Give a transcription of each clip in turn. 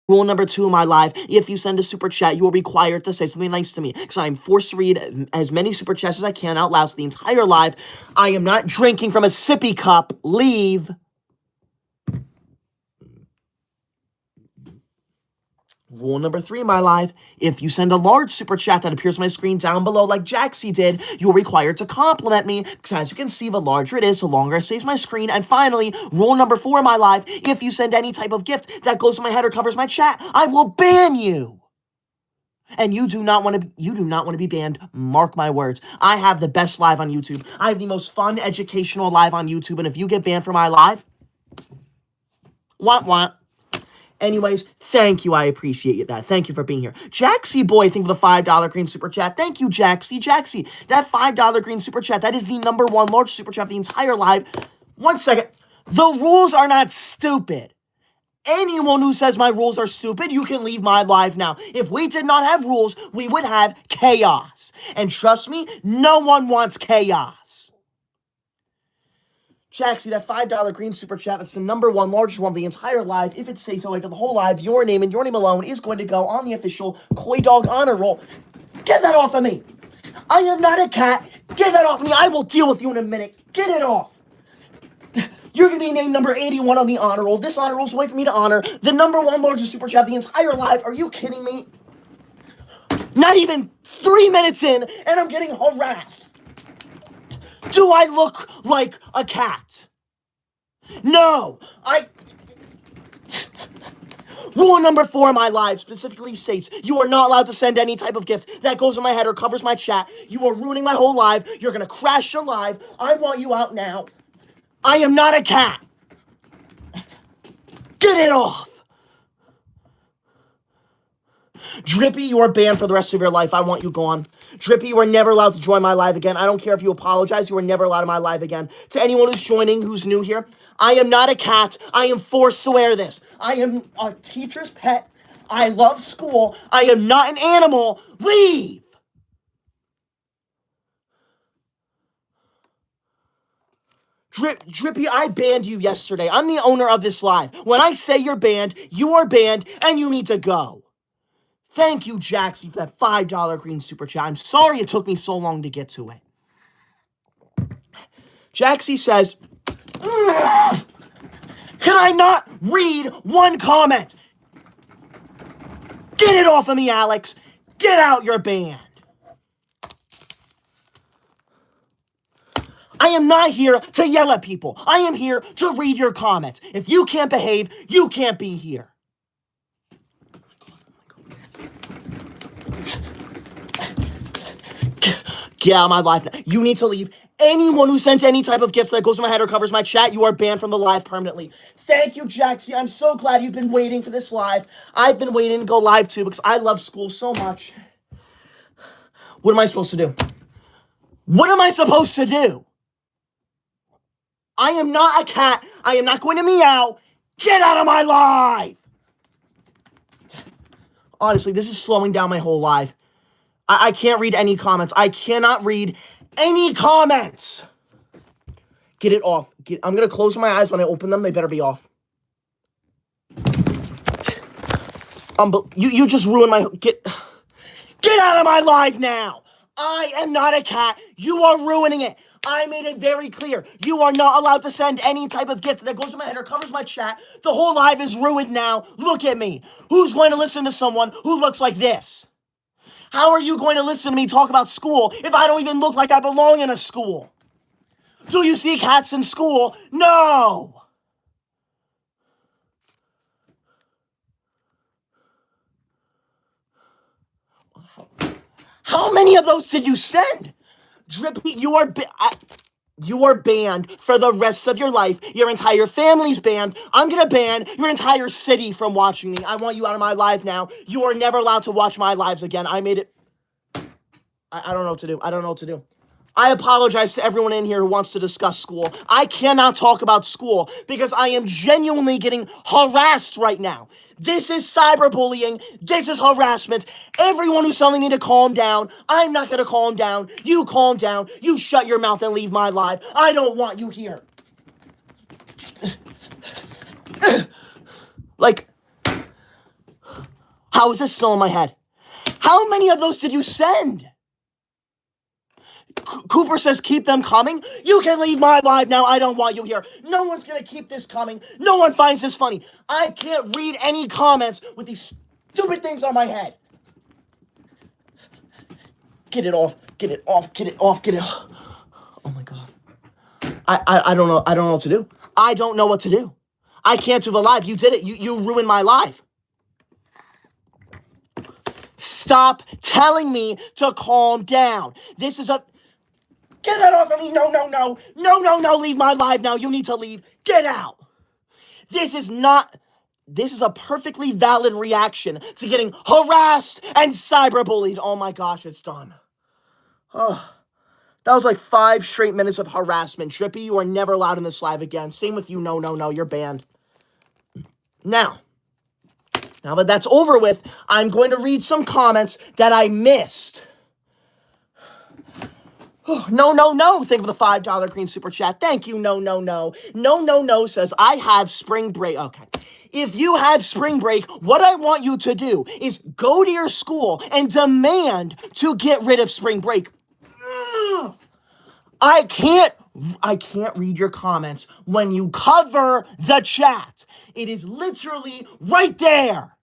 Rule number 2 in my life, if you send a super chat, you are required to say something nice to me, because I am forced to read as many super chats as I can out loud the entire live. I am not drinking from a sippy cup. Leave. Rule number 3 in my life, if you send a large super chat that appears on my screen down below like Jaxie did, you're required to compliment me, because as you can see, the larger it is, the longer it stays my screen. And finally, rule number 4 in my life, if you send any type of gift that goes to my head or covers my chat, I will ban you. And you do not want to be banned. Mark my words. I have the best live on YouTube. I have the most fun, educational live on YouTube, and if you get banned from my live, want. Anyways, thank you. I appreciate that. Thank you for being here. Jaxie Boy, thank you for the $5 green super chat. Thank you, Jaxie. Jaxie, that $5 green super chat, that is the number 1 large super chat of the entire live. 1 second. The rules are not stupid. Anyone who says my rules are stupid, you can leave my live now. If we did not have rules, we would have chaos. And trust me, no one wants chaos. Jaxie, that $5 green super chat, that's the number 1 largest one of the entire live. If it stays that way for the whole live, your name and your name alone is going to go on the official Koi Dog honor roll. Get that off of me. I am not a cat. Get that off of me. I will deal with you in a minute. Get it off. You're going to be named number 81 on the honor roll. This honor roll is a way for me to honor the number 1 largest super chat of the entire live. Are you kidding me? Not even 3 minutes in, and I'm getting harassed. Do I look like a cat? No, Rule number 4 in my live specifically states, you are not allowed to send any type of gift that goes on my head or covers my chat. You are ruining my whole live. You're going to crash your live. I want you out now. I am not a cat. Get it off. Drippy, you are banned for the rest of your life. I want you gone. Drippy, you are never allowed to join my live again. I don't care if you apologize. You are never allowed in my live again. To anyone who's joining, who's new here, I am not a cat. I am forced to wear this. I am a teacher's pet. I love school. I am not an animal. Leave. Drippy, I banned you yesterday. I'm the owner of this live. When I say you're banned, you are banned, and you need to go. Thank you, Jaxie, for that $5 green super chat. I'm sorry it took me so long to get to it. Jaxie says, can I not read one comment? Get it off of me, Alex. Get out, you're banned. I am not here to yell at people. I am here to read your comments. If you can't behave, you can't be here. Get out of my life now. You need to leave. Anyone who sends any type of gift that goes to my head or covers my chat, you are banned from the live permanently. Thank you, Jaxie. I'm so glad you've been waiting for this live. I've been waiting to go live too because I love school so much. What am I supposed to do? What am I supposed to do? I am not a cat. I am not going to meow. Get out of my live. Honestly, this is slowing down my whole live. I can't read any comments. I cannot read any comments. Get it off. I'm going to close my eyes when I open them. They better be off. You just ruined my... Get out of my live now. I am not a cat. You are ruining it. I made it very clear. You are not allowed to send any type of gift that goes to my head or covers my chat. The whole live is ruined now. Look at me. Who's going to listen to someone who looks like this? How are you going to listen to me talk about school if I don't even look like I belong in a school? Do you see cats in school? No. How many of those did you send? Drippy, you are banned for the rest of your life. Your entire family's banned. I'm going to ban your entire city from watching me. I want you out of my live now. You are never allowed to watch my lives again. I made it. I don't know what to do. I don't know what to do. I apologize to everyone in here who wants to discuss school. I cannot talk about school because I am genuinely getting harassed right now. This is cyberbullying. This is harassment. Everyone who's telling me to calm down, I'm not going to calm down. You calm down. You shut your mouth and leave my live. I don't want you here. Like, How is this still in my head? How many of those did you send? Cooper says keep them coming. You can leave my live now. I don't want you here. No one's going to keep this coming. No one finds this funny. I can't read any comments with these stupid things on my head. Get it off. Get it off. Get it off. Get it off. Oh my God. I don't know. I don't know what to do. I don't know what to do. I can't do the live. You did it. You ruined my live. Stop telling me to calm down. This is a... Get that off of me. No, no, no. No, no, no. Leave my live now. You need to leave. Get out. This is a perfectly valid reaction to getting harassed and cyberbullied. Oh my gosh, it's done. Oh, that was like 5 straight minutes of harassment. Drippy, you are never allowed in this live again. Same with you. No, no, no. You're banned. Now that that's over with, I'm going to read some comments that I missed. Oh, no, no, no. Think of the $5 green super chat. Thank you. No, no, no. No, no, no says, I have spring break. Okay. If you have spring break, what I want you to do is go to your school and demand to get rid of spring break. I can't read your comments when you cover the chat. It is literally right there.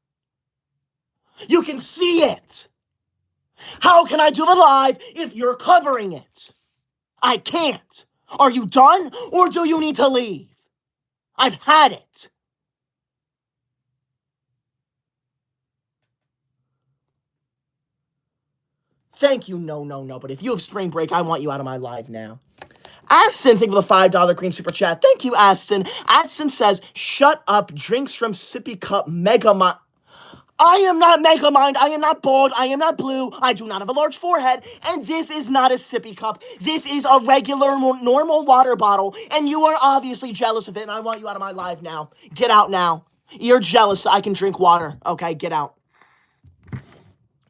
You can see it. How can I do the live if you're covering it? I can't. Are you done or do you need to leave? I've had it. Thank you, no, no, no. But if you have spring break, I want you out of my live now. Aston, think of the $5 green super chat. Thank you, Aston. Aston says, shut up, drinks from sippy cup, Megamind. I am not Megamind. I am not bald. I am not blue. I do not have a large forehead. And this is not a sippy cup. This is a regular, normal water bottle. And you are obviously jealous of it. And I want you out of my live now. Get out now. You're jealous I can drink water. Okay, get out.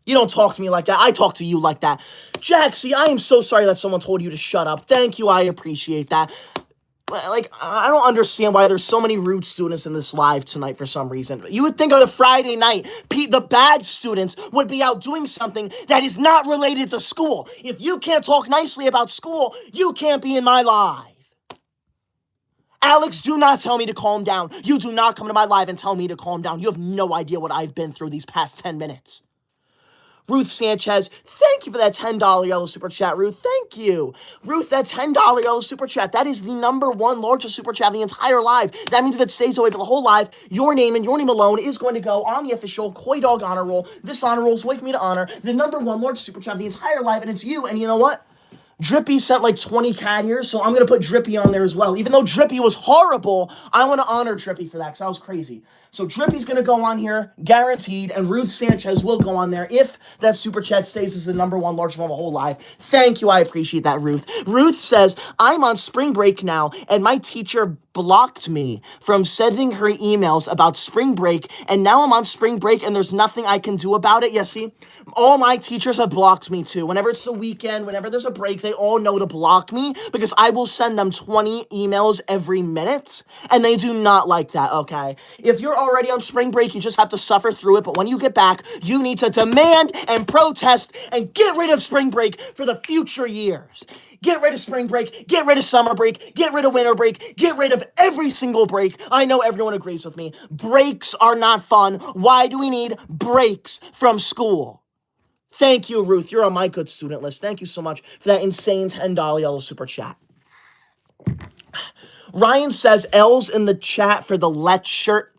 You don't talk to me like that. I talk to you like that. Jaxie, I am so sorry that someone told you to shut up. Thank you. I appreciate that. Like, I don't understand why there's so many rude students in this live tonight for some reason. You would think on a Friday night, the bad students would be out doing something that is not related to school. If you can't talk nicely about school, you can't be in my live. Alex, do not tell me to calm down. You do not come to my live and tell me to calm down. You have no idea what I've been through these past 10 minutes. Ruth Sanchez, thank you for that $10 yellow super chat, Ruth. Thank you. Ruth, that $10 yellow super chat, that is the #1 largest super chat of the entire live. That means if it stays away for the whole live, your name and your name alone is going to go on the official Koi Dog honor roll. This honor roll is way for me to honor the #1 largest super chat of the entire live, and it's you. And you know what? Drippy sent like 20 cat ears, so I'm going to put Drippy on there as well. Even though Drippy was horrible, I want to honor Drippy for that because that was crazy. So Drippy's going to go on here, guaranteed, and Ruth Sanchez will go on there if that super chat stays as the #1 largest one of the whole live. Thank you. I appreciate that, Ruth. Ruth says, I'm on spring break now, and my teacher blocked me from sending her emails about spring break, and now I'm on spring break, and there's nothing I can do about it. Yes, see? All my teachers have blocked me too. Whenever it's the weekend, whenever there's a break, they all know to block me because I will send them 20 emails every minute, and they do not like that, okay? If you're already on spring break, you just have to suffer through it, but when you get back, you need to demand and protest and get rid of spring break for the future years. Get rid of spring break, get rid of summer break, get rid of winter break, get rid of every single break. I know everyone agrees with me. Breaks are not fun. Why do we need breaks from school? Thank you, Ruth. You're on my good student list. Thank you so much for that insane $10 yellow super chat. Ryan says L's in the chat for the Let's shirt.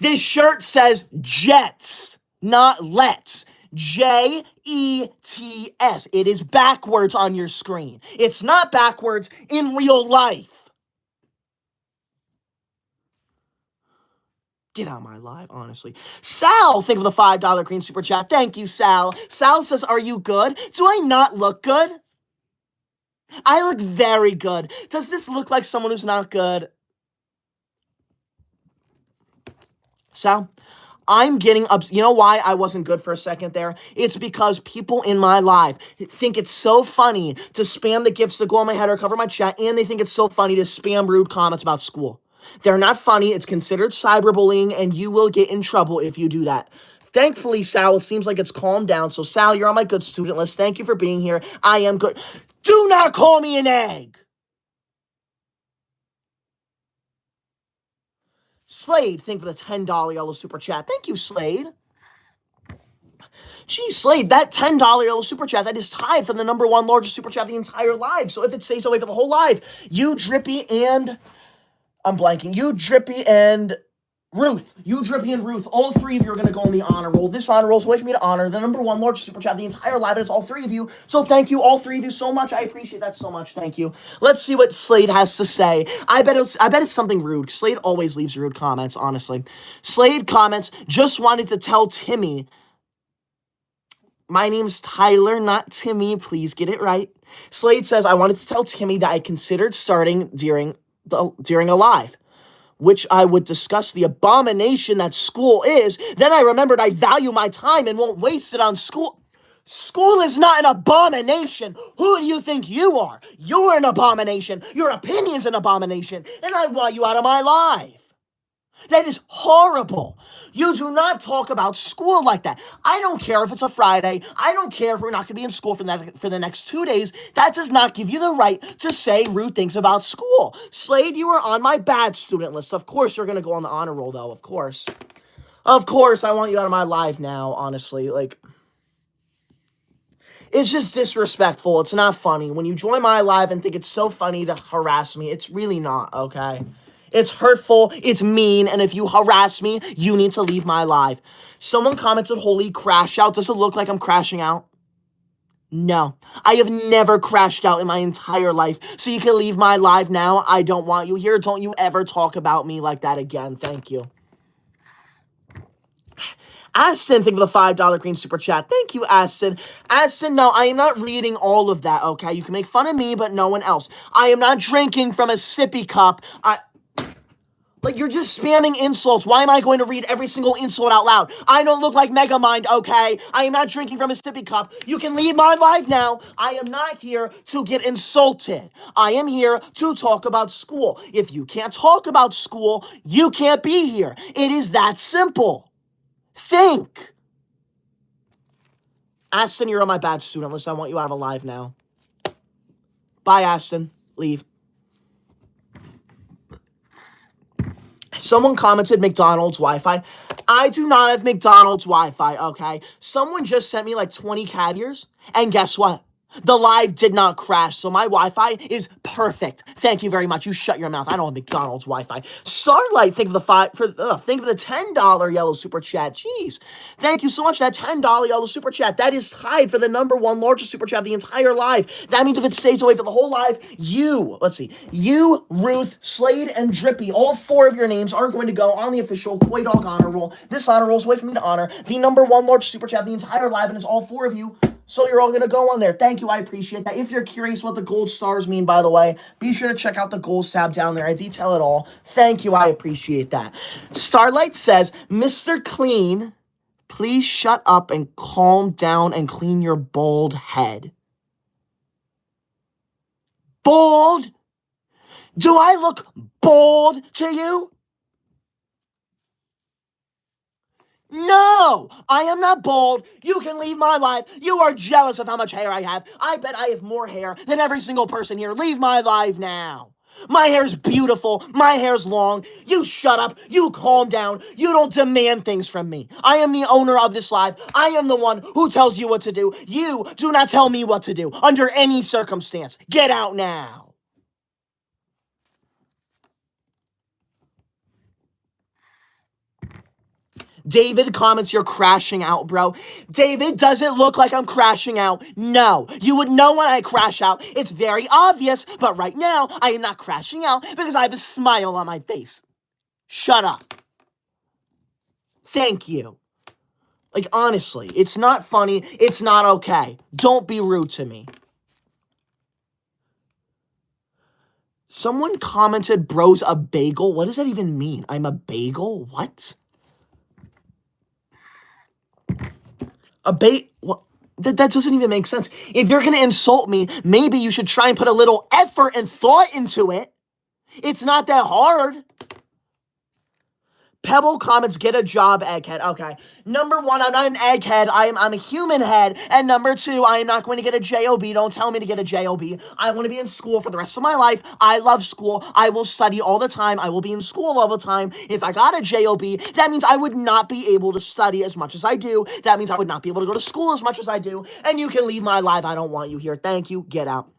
This shirt says Jets, not Let's. Jets. It is backwards on your screen. It's not backwards in real life. Get out of my live, honestly. Sal, think of the $5 green super chat. Thank you, Sal. Sal says, are you good? Do I not look good? I look very good. Does this look like someone who's not good? Sal, I'm getting up. You know why I wasn't good for a second there? It's because people in my live think it's so funny to spam the gifts that go on my head or cover my chat, and they think it's so funny to spam rude comments about school. They're not funny. It's considered cyberbullying, and you will get in trouble if you do that. Thankfully, Sal, it seems like it's calmed down. So, Sal, you're on my good student list. Thank you for being here. I am good. Do not call me an egg. Slade, thank you for the $10 yellow super chat. Thank you, Slade. Gee, Slade, that $10 yellow super chat, that is tied for the number one largest super chat of the entire live. So if it stays that way for the whole live, you, Drippy, and... I'm blanking. You, Drippy, and... Ruth, you, Drippy, and Ruth, all three of you are going to go on the honor roll. This honor roll is a way for me to honor the number one largest super chat of the entire live, and it's all three of you. So thank you, all three of you, so much. I appreciate that so much. Thank you. Let's see what Slade has to say. I bet it's something rude. Slade always leaves rude comments, honestly. Slade comments, just wanted to tell Timmy. My name's Tyler, not Timmy. Please get it right. Slade says, I wanted to tell Timmy that I considered starting during a live, which I would discuss the abomination that school is. Then I remembered I value my time and won't waste it on school. School is not an abomination. Who do you think you are? You're an abomination. Your opinion's an abomination. And I want you out of my life. That is horrible. You do not talk about school like that. I don't care if it's a Friday. I don't care if we're not going to be in school for the next 2 days. That does not give you the right to say rude things about school. Slade, you are on my bad student list. Of course, you're going to go on the honor roll, though. Of course. Of course, I want you out of my life now, honestly. Like, it's just disrespectful. It's not funny. When you join my live and think it's so funny to harass me, it's really not, okay? It's hurtful, it's mean, and if you harass me, you need to leave my live. Someone commented, holy crash out. Does it look like I'm crashing out? No. I have never crashed out in my entire life. So you can leave my live now. I don't want you here. Don't you ever talk about me like that again. Thank you. Aston, thank you for the $5 green super chat. Thank you, Aston. Aston, no, I am not reading all of that, okay? You can make fun of me, but no one else. I am not drinking from a sippy cup. Like, you're just spamming insults. Why am I going to read every single insult out loud? I don't look like Megamind, okay? I am not drinking from a sippy cup. You can leave my life now. I am not here to get insulted. I am here to talk about school. If you can't talk about school, you can't be here. It is that simple. Think. Aston, you're on my bad student list. I want you out of a live now. Bye, Aston. Leave. Someone commented McDonald's Wi-Fi. I do not have McDonald's Wi-Fi, okay? Someone just sent me like 20 cat ears, and guess what? The live did not crash, so my Wi-Fi is perfect. Thank you very much. You shut your mouth. I don't have McDonald's Wi-Fi. Starlight, think of the $10 yellow super chat. Jeez. Thank you so much. That $10 yellow super chat. That is tied for the number one largest super chat of the entire live. That means if it stays away for the whole live, you, Ruth, Slade, and Drippy, all four of your names are going to go on the official Koi Dog honor roll. This honor roll is a way for me to honor the number one largest super chat of the entire live, and it's all four of you. So you're all going to go on there. Thank you. I appreciate that. If you're curious what the gold stars mean, by the way, be sure to check out the goals tab down there. I detail it all. Thank you. I appreciate that. Starlight says, Mr. Clean, please shut up and calm down and clean your bald head. Bald? Do I look bald to you? No, I am not bald. You can leave my life. You are jealous of how much hair I have. I bet I have more hair than every single person here. Leave my life now. My hair's beautiful. My hair's long. You shut up. You calm down. You don't demand things from me. I am the owner of this live. I am the one who tells you what to do. You do not tell me what to do under any circumstance. Get out now. David comments, you're crashing out, bro. David, does it look like I'm crashing out? No. You would know when I crash out. It's very obvious, but right now, I am not crashing out because I have a smile on my face. Shut up. Thank you. Like, honestly, it's not funny. It's not okay. Don't be rude to me. Someone commented, bro's a bagel. What does that even mean? I'm a bagel? What? What? That doesn't even make sense. If you're going to insult me, maybe you should try and put a little effort and thought into it. It's not that hard. Pebble comments, get a job, egghead. Okay. Number one, I'm not an egghead. I'm a human head. And number two, I am not going to get a job. Don't tell me to get a job. I want to be in school for the rest of my life. I love school. I will study all the time. I will be in school all the time. If I got a job, that means I would not be able to study as much as I do. That means I would not be able to go to school as much as I do. And you can leave my life. I don't want you here. Thank you. Get out.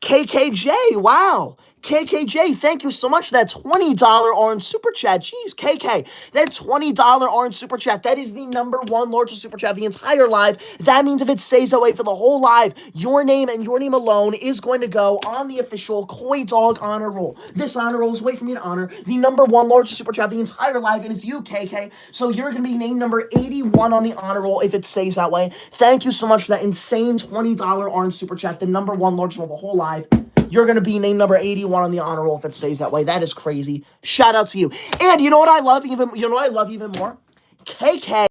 KKJ, wow. KKJ, thank you so much for that $20 orange super chat. Jeez, KK, that $20 orange super chat, that is the number one largest super chat of the entire live. That means if it stays that way for the whole live, your name and your name alone is going to go on the official Koi Dog honor roll. This honor roll is a way for me to honor the number one largest super chat of the entire live, and it's you, KK. So you're going to be named number 81 on the honor roll if it stays that way. Thank you so much for that insane $20 orange super chat, the number one largest of the whole live. You're going to be named number 81 on the honor roll if it stays that way. That is crazy. Shout out to you. And you know what I love even more? KK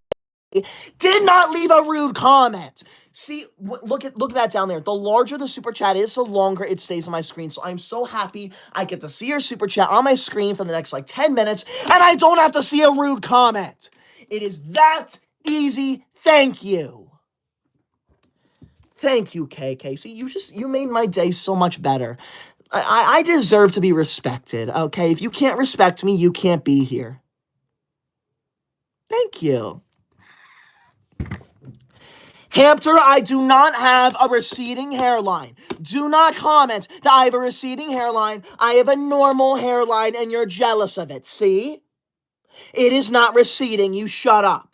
did not leave a rude comment. See, look at that down there. The larger the super chat is, the longer it stays on my screen. So I'm so happy I get to see your super chat on my screen for the next 10 minutes, and I don't have to see a rude comment. It is that easy. Thank you. Thank you, KK. See, you made my day so much better. I deserve to be respected, okay? If you can't respect me, you can't be here. Thank you. Hamster, I do not have a receding hairline. Do not comment that I have a receding hairline. I have a normal hairline, and you're jealous of it. See? It is not receding. You shut up.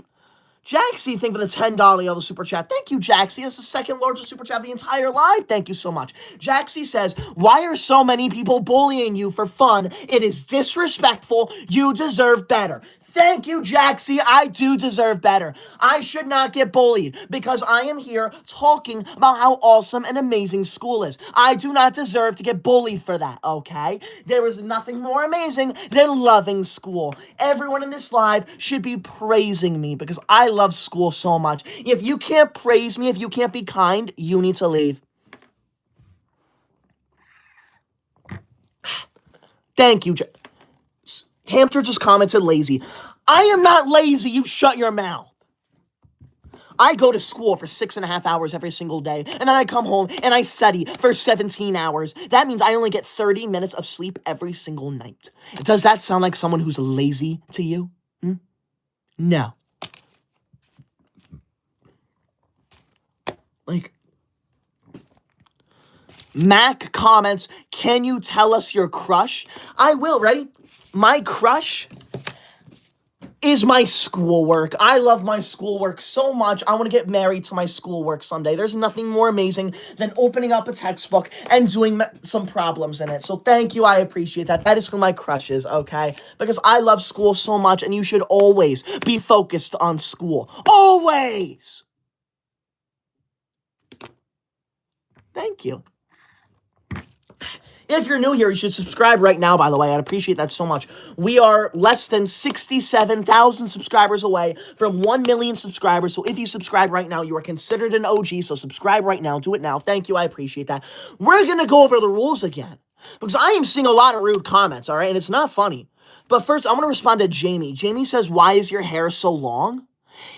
Jaxie, thank you for the $10 yellow super chat. Thank you, Jaxie. That's the second largest super chat of the entire live. Thank you so much. Jaxie says, why are so many people bullying you for fun? It is disrespectful. You deserve better. Thank you, Jaxie. I do deserve better. I should not get bullied because I am here talking about how awesome and amazing school is. I do not deserve to get bullied for that, okay? There is nothing more amazing than loving school. Everyone in this live should be praising me because I love school so much. If you can't praise me, if you can't be kind, you need to leave. Thank you, Hamster just commented lazy. I am not lazy. You shut your mouth. I go to school for 6.5 hours every single day, and then I come home and I study for 17 hours. That means I only get 30 minutes of sleep every single night. Does that sound like someone who's lazy to you? No. Mac comments, can you tell us your crush? I will. Ready? My crush is my schoolwork. I love my schoolwork so much. I want to get married to my schoolwork someday. There's nothing more amazing than opening up a textbook and doing some problems in it. So thank you. I appreciate that. That is who my crush is, okay? Because I love school so much, and you should always be focused on school. Always! Thank you. If you're new here, you should subscribe right now, by the way. I'd appreciate that so much. We are less than 67,000 subscribers away from 1 million subscribers. So if you subscribe right now, you are considered an OG. So subscribe right now. Do it now. Thank you. I appreciate that. We're going to go over the rules again because I am seeing a lot of rude comments, all right? And it's not funny. But first, I want to respond to Jamie. Jamie says, why is your hair so long?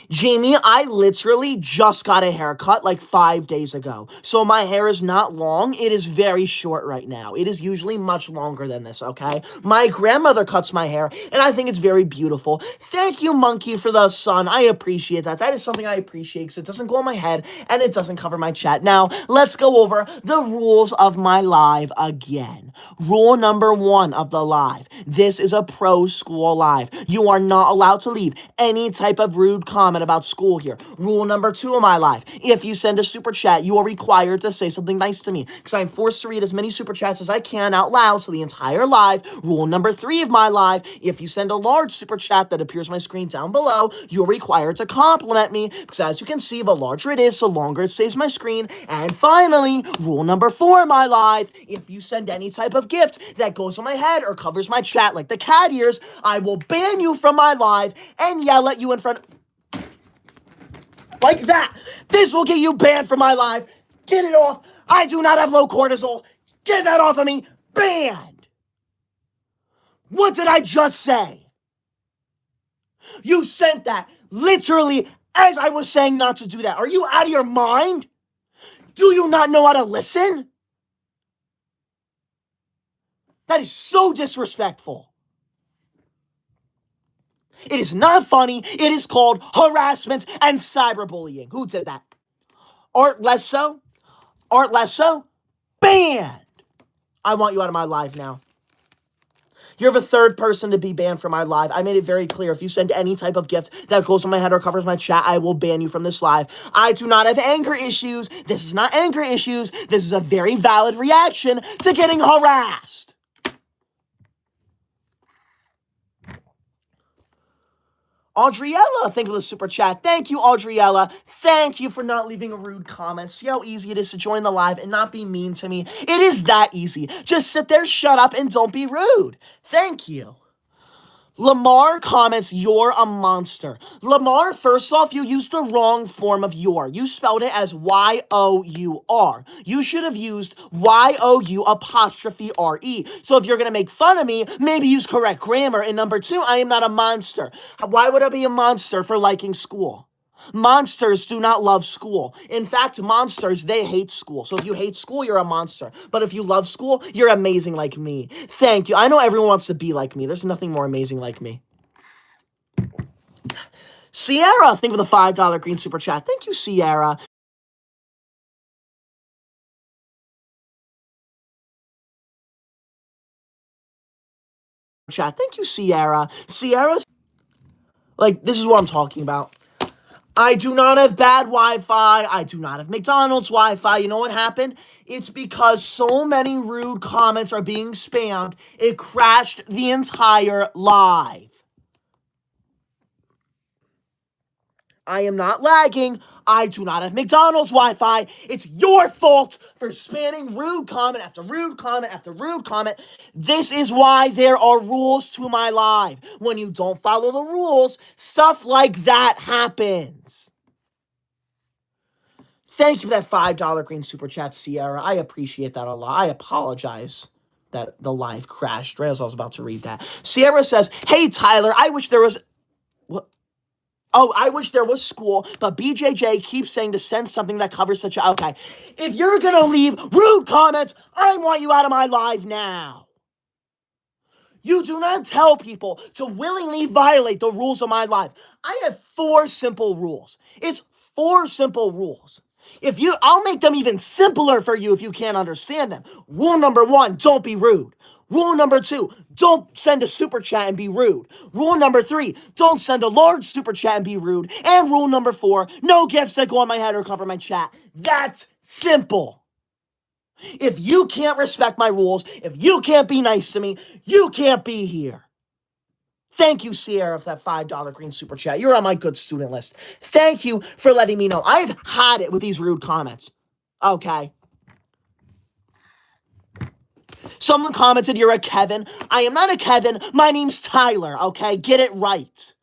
Jamie, I literally just got a haircut 5 days ago. So my hair is not long. It is very short right now. It is usually much longer than this, okay? My grandmother cuts my hair, and I think it's very beautiful. Thank you, Monkey, for the sun. I appreciate that. That is something I appreciate because it doesn't go on my head, and it doesn't cover my chat. Now, let's go over the rules of my live again. Rule number 1 of the live. This is a pro school live. You are not allowed to leave any type of rude comment about school here. Rule number 2 of my live. If you send a super chat, you are required to say something nice to me because I'm forced to read as many super chats as I can out loud so the entire live. Rule number 3 of my live. If you send a large super chat that appears on my screen down below, you're required to compliment me because as you can see, the larger it is, the longer it stays on my screen. And finally, rule number 4 of my live. If you send any type of gift that goes on my head or covers my chat like the cat ears, I will ban you from my live and yell at you in front like that. This will get you banned from my live. Get it off. I do not have low cortisol. Get that off of me. Banned. What did I just say? You sent that literally as I was saying not to do that. Are you out of your mind? Do you not know how to listen? That is so disrespectful. It is not funny. It is called harassment and cyberbullying. Who did that? Art Lesso? Art Lesso? Banned! I want you out of my live now. You're the third person to be banned from my live. I made it very clear. If you send any type of gift that goes on my head or covers my chat, I will ban you from this live. I do not have anger issues. This is not anger issues. This is a very valid reaction to getting harassed. Audriella, thank you for the super chat. Thank you, Audriella. Thank you for not leaving a rude comment. See how easy it is to join the live and not be mean to me? It is that easy. Just sit there, shut up, and don't be rude. Thank you. Lamar comments, you're a monster. Lamar, first off, you used the wrong form of your. You spelled it as Y-O-U-R. You should have used Y-O-U apostrophe R-E. So if you're going to make fun of me, maybe use correct grammar. And number two, I am not a monster. Why would I be a monster for liking school? Monsters do not love school. In fact, monsters, they hate school. So if you hate school, you're a monster. But if you love school, you're amazing like me. Thank you. I know everyone wants to be like me. There's nothing more amazing like me. Sierra, thank you for the $5 green super chat. Thank you, Sierra. Chat. Thank you, Sierra. Sierra, like, this is what I'm talking about. I do not have bad Wi-Fi. I do not have McDonald's Wi-Fi. You know what happened? It's because so many rude comments are being spammed. It crashed the entire live. I am not lagging. I do not have McDonald's Wi-Fi. It's your fault for spamming rude comment after rude comment after rude comment. This is why there are rules to my live. When you don't follow the rules, stuff like that happens. Thank you for that $5 green super chat, Sierra. I appreciate that a lot. I apologize that the live crashed right as I was about to read that. Sierra says, hey, Tyler, I wish there was... What? Oh, I wish there was school, but BJJ keeps saying to send something that covers such a... Okay, if you're going to leave rude comments, I want you out of my live now. You do not tell people to willingly violate the rules of my life. I have 4 simple rules. It's 4 simple rules. I'll make them even simpler for you if you can't understand them. Rule number 1, don't be rude. Rule number 2, don't send a super chat and be rude. Rule number 3, don't send a large super chat and be rude. And rule number 4, no gifts that go on my head or cover my chat. That's simple. If you can't respect my rules, if you can't be nice to me, you can't be here. Thank you, Sierra, for that $5 green super chat. You're on my good student list. Thank you for letting me know. I've had it with these rude comments. Okay. Someone commented, you're a Kevin. I am not a Kevin. My name's Tyler, okay? Get it right.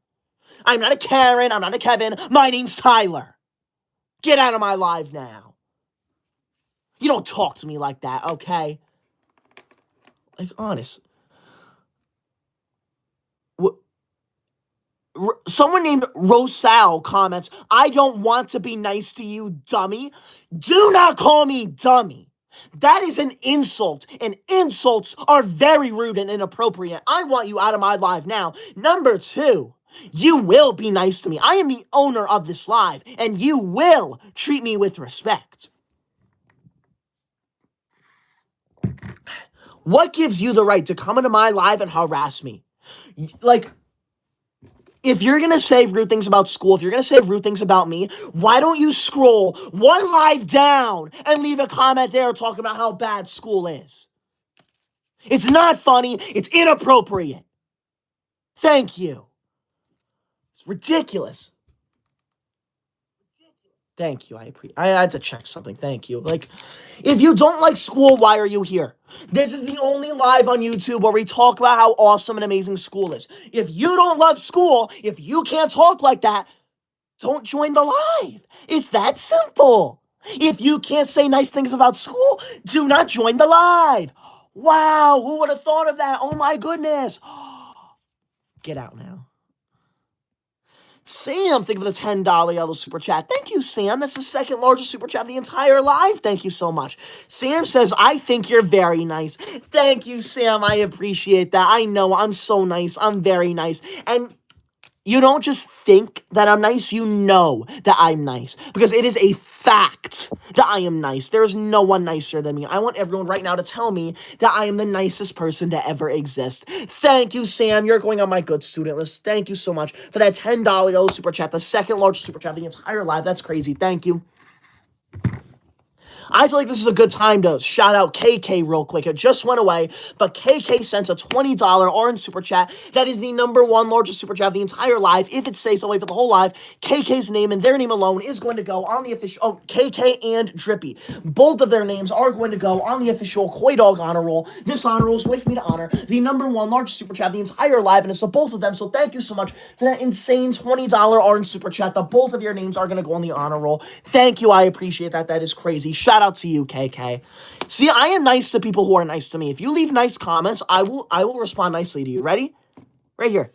I'm not a Karen. I'm not a Kevin. My name's Tyler. Get out of my live now. You don't talk to me like that, okay? Like, honest. Someone named Rosal comments, I don't want to be nice to you, dummy. Do not call me dummy. That is an insult, and insults are very rude and inappropriate. I want you out of my live now. Number 2, you will be nice to me. I am the owner of this live, and you will treat me with respect. What gives you the right to come into my live and harass me? Like, if you're going to say rude things about school, if you're going to say rude things about me, why don't you scroll one live down and leave a comment there talking about how bad school is? It's not funny. It's inappropriate. Thank you. It's ridiculous. Thank you. I had to check something. Thank you. Like, if you don't like school, why are you here? This is the only live on YouTube where we talk about how awesome and amazing school is. If you don't love school, if you can't talk like that, don't join the live. It's that simple. If you can't say nice things about school, do not join the live. Wow, who would have thought of that? Oh my goodness. Get out now. Sam, think of the $10 yellow super chat. Thank you, Sam. That's the second largest super chat of the entire live. Thank you so much. Sam says, I think you're very nice. Thank you, Sam. I appreciate that. I know I'm so nice. I'm very nice. And you don't just think that I'm nice, you know that I'm nice. Because it is a fact that I am nice. There's no one nicer than me. I want everyone right now to tell me that I am the nicest person to ever exist. Thank you, Sam. You're going on my good student list. Thank you so much for that $10 yellow super chat, the second largest super chat of the entire live. That's crazy. Thank you. I feel like this is a good time to shout out KK real quick. It just went away, but KK sent a $20 orange super chat. That is the #1 largest super chat of the entire live. If it stays away for the whole live, KK's name and their name alone is going to go on the official... Oh, KK and Drippy. Both of their names are going to go on the official Koi Dog honor roll. This honor roll is way for me to honor the #1 largest super chat of the entire live, and it's to both of them, so thank you so much for that insane $20 orange super chat. The both of your names are going to go on the honor roll. Thank you. I appreciate that. That is crazy. Shout out to you, KK. See, I am nice to people who are nice to me. If you leave nice comments, I will respond nicely to you. Ready? Right here.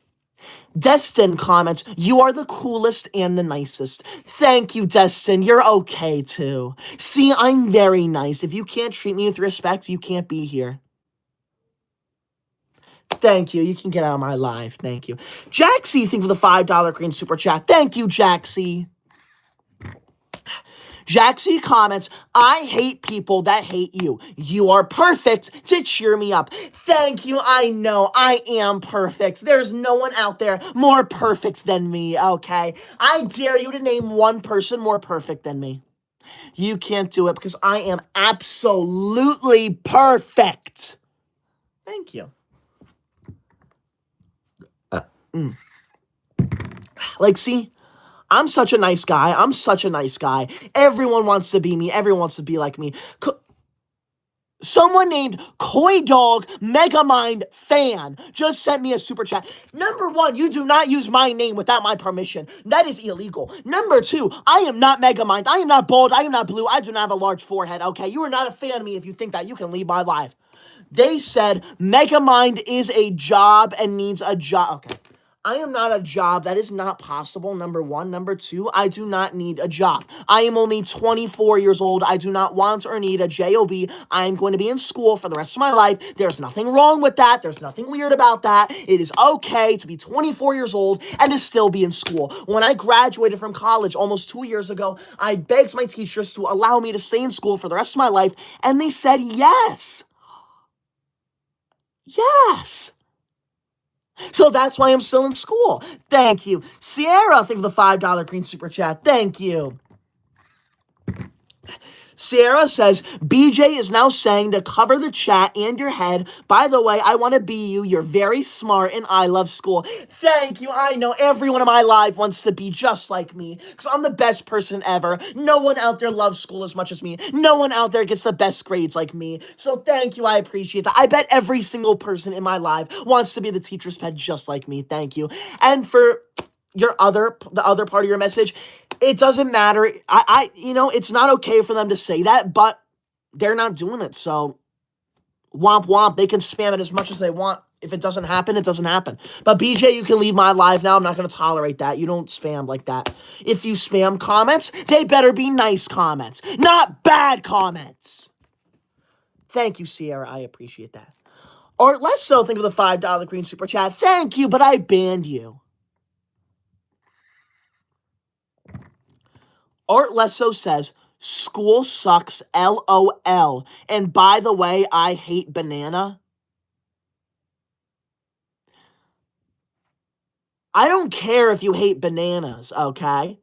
Destin comments, you are the coolest and the nicest. Thank you, Destin. You're okay, too. See, I'm very nice. If you can't treat me with respect, you can't be here. Thank you. You can get out of my live. Thank you. Jaxie, thank you for the $5 green super chat. Thank you, Jaxie. Jaxie comments, I hate people that hate you. You are perfect to cheer me up. Thank you. I know I am perfect. There's no one out there more perfect than me, okay? I dare you to name one person more perfect than me. You can't do it because I am absolutely perfect. Thank you. Like, see? I'm such a nice guy. I'm such a nice guy. Everyone wants to be me. Everyone wants to be like me. Someone named Koi Dog Megamind Fan just sent me a super chat. #1, you do not use my name without my permission. That is illegal. #2, I am not Megamind. I am not bald. I am not blue. I do not have a large forehead, okay? You are not a fan of me if you think that. You can leave my life. They said Megamind is a job and needs a job. Okay. I am not a job. That is not possible, #1. #2, I do not need a job. I am only 24 years old. I do not want or need a job. I am going to be in school for the rest of my life. There's nothing wrong with that. There's nothing weird about that. It is okay to be 24 years old and to still be in school. When I graduated from college almost 2 years ago, I begged my teachers to allow me to stay in school for the rest of my life, and they said yes. Yes. So that's why I'm still in school. Thank you. Sierra, thank you for the $5 green super chat. Thank you. Sarah says, BJ is now saying to cover the chat and your head. By the way, I want to be you. You're very smart and I love school. Thank you. I know everyone in my life wants to be just like me because I'm the best person ever. No one out there loves school as much as me. No one out there gets the best grades like me. So thank you. I appreciate that. I bet every single person in my life wants to be the teacher's pet just like me. Thank you. And for the other part of your message, it doesn't matter. It's not okay for them to say that, but they're not doing it. So womp womp. They can spam it as much as they want. If it doesn't happen, it doesn't happen. But BJ, you can leave my live now. I'm not going to tolerate that. You don't spam like that. If you spam comments, they better be nice comments, not bad comments. Thank you, Sierra. I appreciate that. Or less so, think of the $5 green super chat. Thank you, but I banned you. Art Lesso says, school sucks, LOL. And by the way, I hate banana. I don't care if you hate bananas, okay?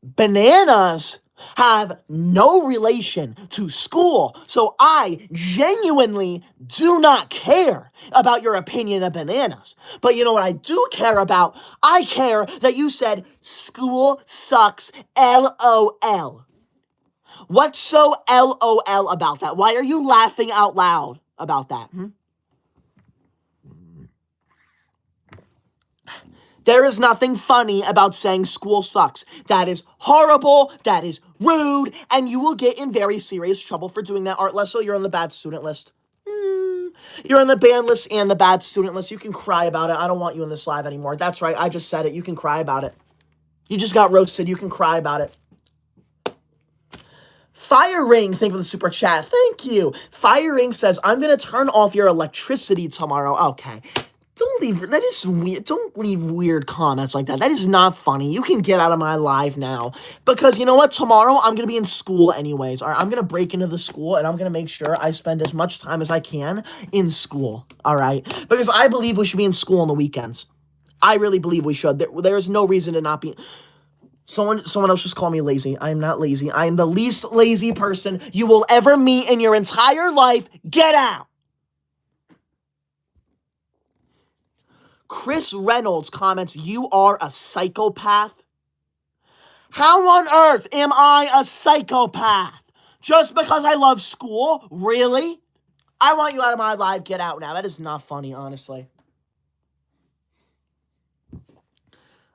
Bananas have no relation to school. So I genuinely do not care about your opinion of bananas. But you know what I do care about? I care that you said school sucks, LOL. What's so LOL about that? Why are you laughing out loud about that? There is nothing funny about saying school sucks. That is horrible, that is rude, and you will get in very serious trouble for doing that. Art Lesso, you're on the bad student list. You're on the ban list and the bad student list. You can cry about it. I don't want you in this live anymore. That's right, I just said it. You can cry about it. You just got roasted. You can cry about it. Fire Ring, thank you for the super chat. Thank you. Fire Ring says, I'm going to turn off your electricity tomorrow. Okay. Don't leave. That is weird. Don't leave weird comments like that. That is not funny. You can get out of my live now. Because you know what? Tomorrow, I'm going to be in school anyways. All right, I'm going to break into the school, and I'm going to make sure I spend as much time as I can in school. All right? Because I believe we should be in school on the weekends. I really believe we should. There is no reason to not be. Someone else just called me lazy. I am not lazy. I am the least lazy person you will ever meet in your entire life. Get out. Chris Reynolds comments, you are a psychopath. How on earth am I a psychopath? Just because I love school? Really? I want you out of my life. Get out now. That is not funny, honestly.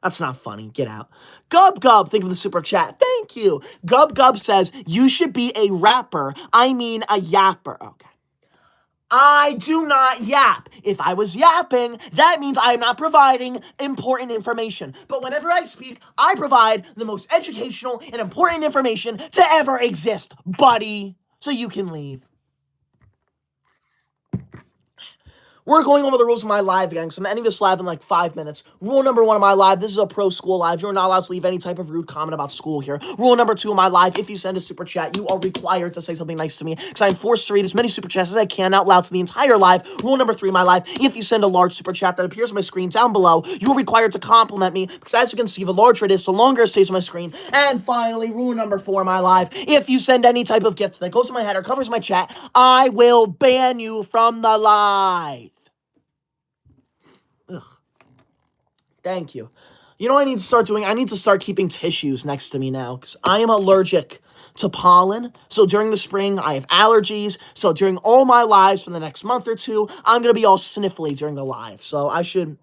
That's not funny. Get out. Gub Gub, thank you for the super chat. Thank you. Gub Gub says, you should be a rapper. I mean a yapper. Okay. I do not yap. If I was yapping, that means I am not providing important information. But whenever I speak, I provide the most educational and important information to ever exist, buddy. So you can leave. We're going over the rules of my live again, because I'm ending this live in like 5 minutes. Rule number 1 of my live, this is a pro school live. You're not allowed to leave any type of rude comment about school here. Rule number 2 of my live, if you send a super chat, you are required to say something nice to me, because I'm forced to read as many super chats as I can out loud to the entire live. Rule number 3 of my live, if you send a large super chat that appears on my screen down below, you are required to compliment me, because as you can see, the larger it is, the longer it stays on my screen. And finally, rule number 4 of my live, if you send any type of gift that goes to my head or covers my chat, I will ban you from the live. Ugh. Thank you. You know what I need to start doing? I need to start keeping tissues next to me now, because I am allergic to pollen. So during the spring, I have allergies. So during all my lives for the next month or two, I'm going to be all sniffly during the live. So I should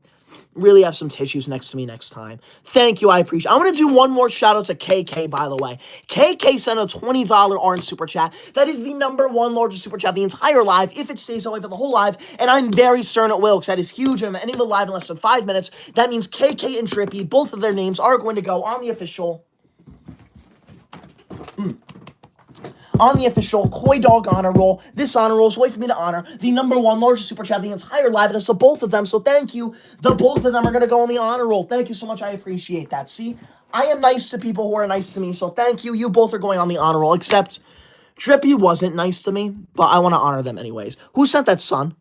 really have some tissues next to me next time. Thank you, I appreciate it. I'm going to do one more shout out to KK, by the way. KK sent a $20 orange super chat. That is the #1 largest super chat of the entire live, if it stays that way for the whole live, and I'm very certain it will, because that is huge, and I'm ending the live in less than 5 minutes. That means KK and Drippy, both of their names are going to go on the official Koi Dog honor roll. This honor roll is a way for me to honor the #1 largest super chat of the entire live, and it's to both of them, so thank you. The both of them are going to go on the honor roll. Thank you so much. I appreciate that. See, I am nice to people who are nice to me, so thank you. You both are going on the honor roll, except Drippy wasn't nice to me, but I want to honor them anyways. Who sent that, son?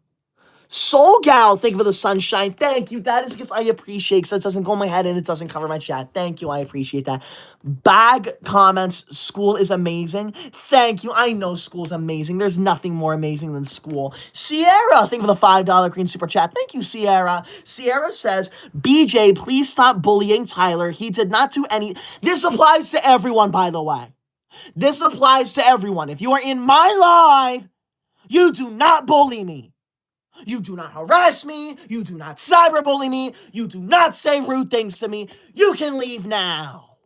Soul Gal, thank you for the sunshine. Thank you. That is gifts I appreciate, because that doesn't go in my head and it doesn't cover my chat. Thank you. I appreciate that. Bag comments, school is amazing. Thank you. I know school's amazing. There's nothing more amazing than school. Sierra, thank you for the $5 green super chat. Thank you, Sierra. Sierra says, BJ, please stop bullying Tyler. He did not do any. This applies to everyone, by the way. This applies to everyone. If you are in my live, you do not bully me. You do not harass me. You do not cyberbully me. You do not say rude things to me. You can leave now.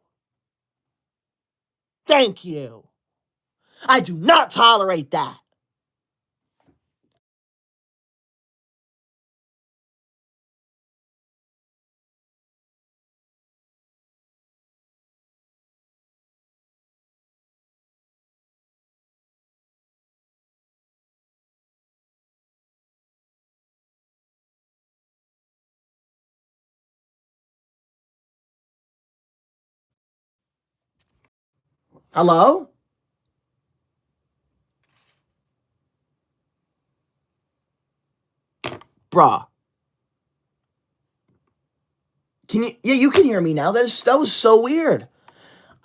Thank you. I do not tolerate that. Hello? Bruh. Can you? Yeah, you can hear me now. That was so weird.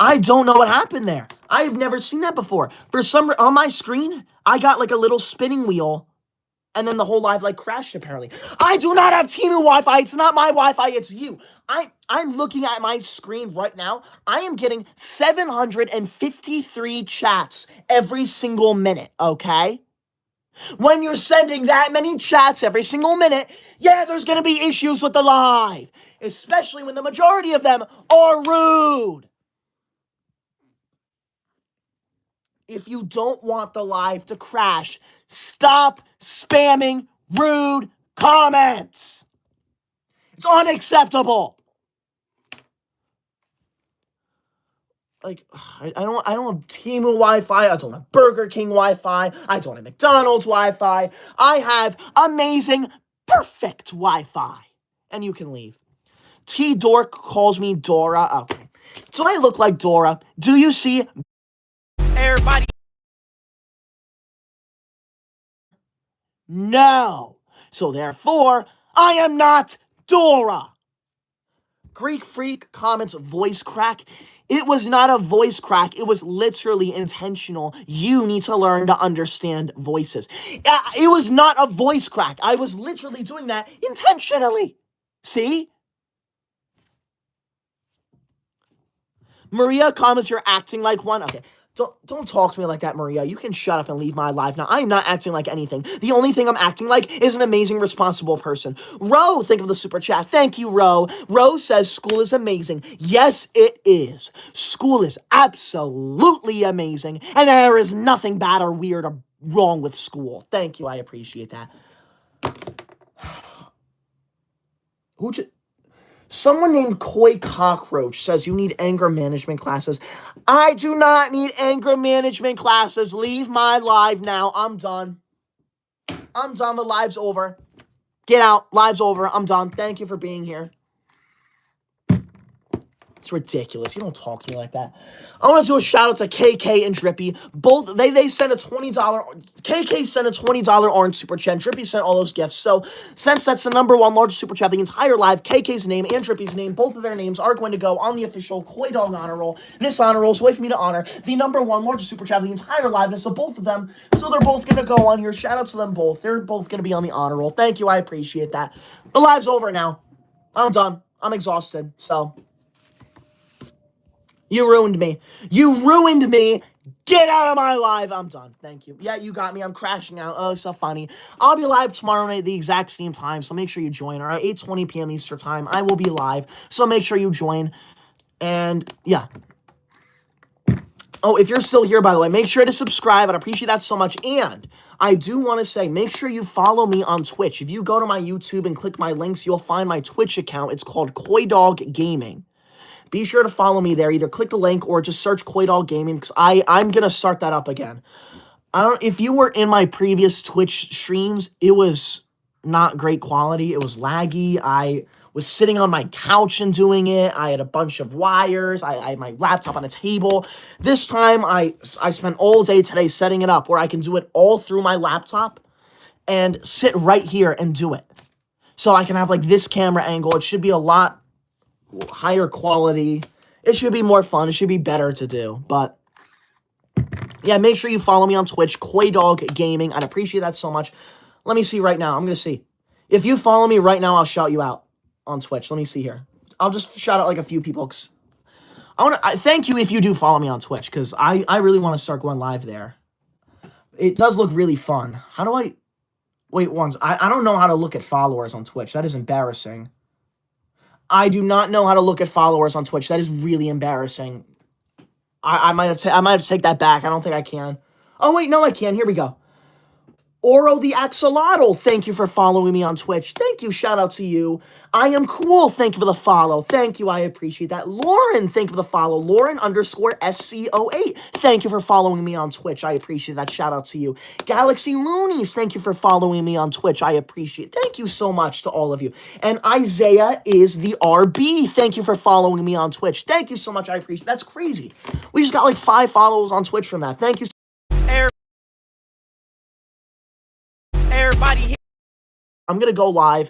I don't know what happened there. I've never seen that before. For some on my screen, I got like a little spinning wheel, and then the whole live like crashed apparently. I do not have Timu Wi-Fi. It's not my Wi-Fi. It's you. I'm looking at my screen right now. I am getting 753 chats every single minute. Okay. When you're sending that many chats every single minute, yeah, there's gonna be issues with the live, especially when the majority of them are rude. If you don't want the live to crash, stop spamming rude comments. It's unacceptable. like, I don't have Temu Wi-Fi. I don't have Burger King Wi-Fi. I don't have McDonald's Wi-Fi. I have amazing, perfect Wi-Fi. And you can leave. T Dork calls me Dora. Okay. Do I look like Dora? Do you see everybody? No. So therefore, I am not Dora. Greek Freak comments voice crack. It was not a voice crack. It was literally intentional. You need to learn to understand voices. It was not a voice crack. I was literally doing that intentionally. See? Maria comments you're acting like one. Okay. Don't talk to me like that, Maria. You can shut up and leave my life now. I am not acting like anything. The only thing I'm acting like is an amazing, responsible person. Ro, think of the super chat. Thank you, Ro. Ro says school is amazing. Yes, it is. School is absolutely amazing. And there is nothing bad or weird or wrong with school. Thank you. I appreciate that. Someone named Koi Cockroach says you need anger management classes. I do not need anger management classes. Leave my live now. I'm done. I'm done. The live's over. Get out. Live's over. I'm done. Thank you for being here. It's ridiculous. You don't talk to me like that. I want to do a shout out to KK and Drippy. Both they sent a $20. KK sent a $20 orange super chat. Drippy sent all those gifts. So since that's the #1 largest super chat of the entire live, KK's name and Drippy's name, both of their names are going to go on the official Koi Dog honor roll. This honor roll is a way for me to honor the #1 largest super chat of the entire liveness of both of them. So they're both going to go on here. Shout out to them both. They're both going to be on the honor roll. Thank you. I appreciate that. The live's over now. I'm done. I'm exhausted. So. You ruined me. You ruined me. Get out of my live. I'm done. Thank you. Yeah, you got me. I'm crashing out. Oh, it's so funny. I'll be live tomorrow night at the exact same time, so make sure you join. All right, 8:20 p.m. Eastern time. I will be live, so make sure you join. And, yeah. Oh, if you're still here, by the way, make sure to subscribe. I'd appreciate that so much. And I do want to say, make sure you follow me on Twitch. If you go to my YouTube and click my links, you'll find my Twitch account. It's called Koi Dog Gaming. Be sure to follow me there. Either click the link or just search Koi Dog Gaming because I'm gonna start that up again. If you were in my previous Twitch streams, it was not great quality. It was laggy. I was sitting on my couch and doing it. I had a bunch of wires. I had my laptop on a table. This time I spent all day today setting it up where I can do it all through my laptop and sit right here and do it. So I can have like this camera angle. It should be a lot higher quality. It should be more fun. It should be better to do. But yeah, make sure you follow me on Twitch, Koi Dog Gaming. I'd appreciate that so much. Let me see right now. I'm gonna see. If you follow me right now, I'll shout you out on Twitch. Let me see here. I'll just shout out like a few people. Thank you if you do follow me on Twitch, because I really want to start going live there. It does look really fun. How do I wait once? I don't know how to look at followers on Twitch. That is embarrassing. I do not know how to look at followers on Twitch. That is really embarrassing. I might have to take that back. I don't think I can. Oh, wait, no, I can. Here we go. Oro the Axolotl, thank you for following me on Twitch. Thank you. Shout out to you. I am cool. Thank you for the follow. Thank you. I appreciate that. Lauren, thank you for the follow. Lauren_SCO8. Thank you for following me on Twitch. I appreciate that. Shout out to you. Galaxy Loonies, thank you for following me on Twitch. I appreciate it. Thank you so much to all of you. And Isaiah is the RB. Thank you for following me on Twitch. Thank you so much. I appreciate it. That's crazy. We just got like 5 followers on Twitch from that. Thank you. Everybody, I'm gonna go live.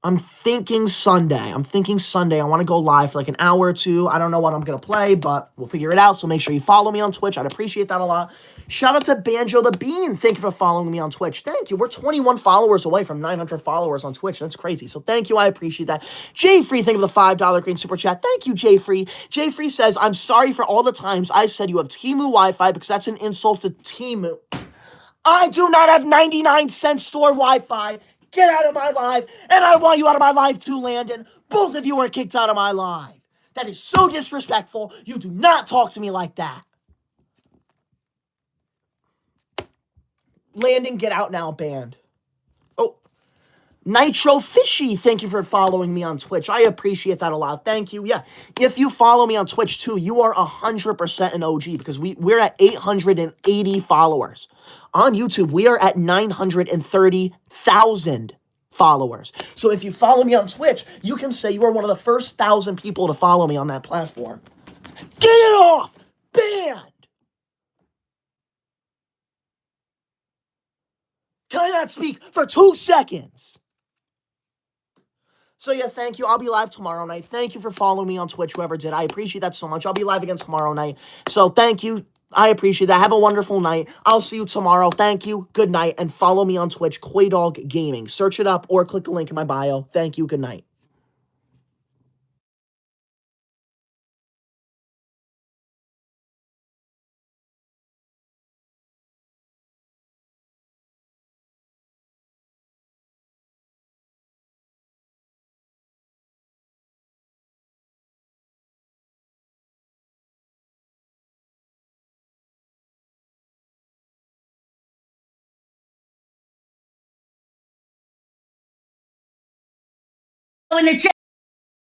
I'm thinking Sunday. I want to go live for like an hour or two. I don't know what I'm gonna play, but we'll figure it out. So make sure you follow me on Twitch. I'd appreciate that a lot. Shout out to Banjo the Bean. Thank you for following me on Twitch. Thank you. We're 21 followers away from 900 followers on Twitch. That's crazy. So thank you. I appreciate that. Jay Free, thank you for the $5 green super chat. Thank you, Jay Free. Jay Free says, I'm sorry for all the times I said you have Temu Wi-Fi because that's an insult to Temu. I do not have 99-cent store Wi-Fi. Get out of my live, and I want you out of my live too, Landon. Both of you are kicked out of my live. That is so disrespectful. You do not talk to me like that. Landon, get out now, banned. Oh, Nitro Fishy, thank you for following me on Twitch. I appreciate that a lot. Thank you. Yeah, if you follow me on Twitch too, you are 100% an OG because we're at 880 followers. On YouTube, we are at 930,000 followers. So if you follow me on Twitch, you can say you are one of the first 1,000 people to follow me on that platform. Get it off! Banned! Can I not speak for 2 seconds? So yeah, thank you. I'll be live tomorrow night. Thank you for following me on Twitch, whoever did. I appreciate that so much. I'll be live again tomorrow night. So thank you. I appreciate that. Have a wonderful night. I'll see you tomorrow. Thank you. Good night. And follow me on Twitch, Koydog Gaming. Search it up or click the link in my bio. Thank you. Good night. In the chat.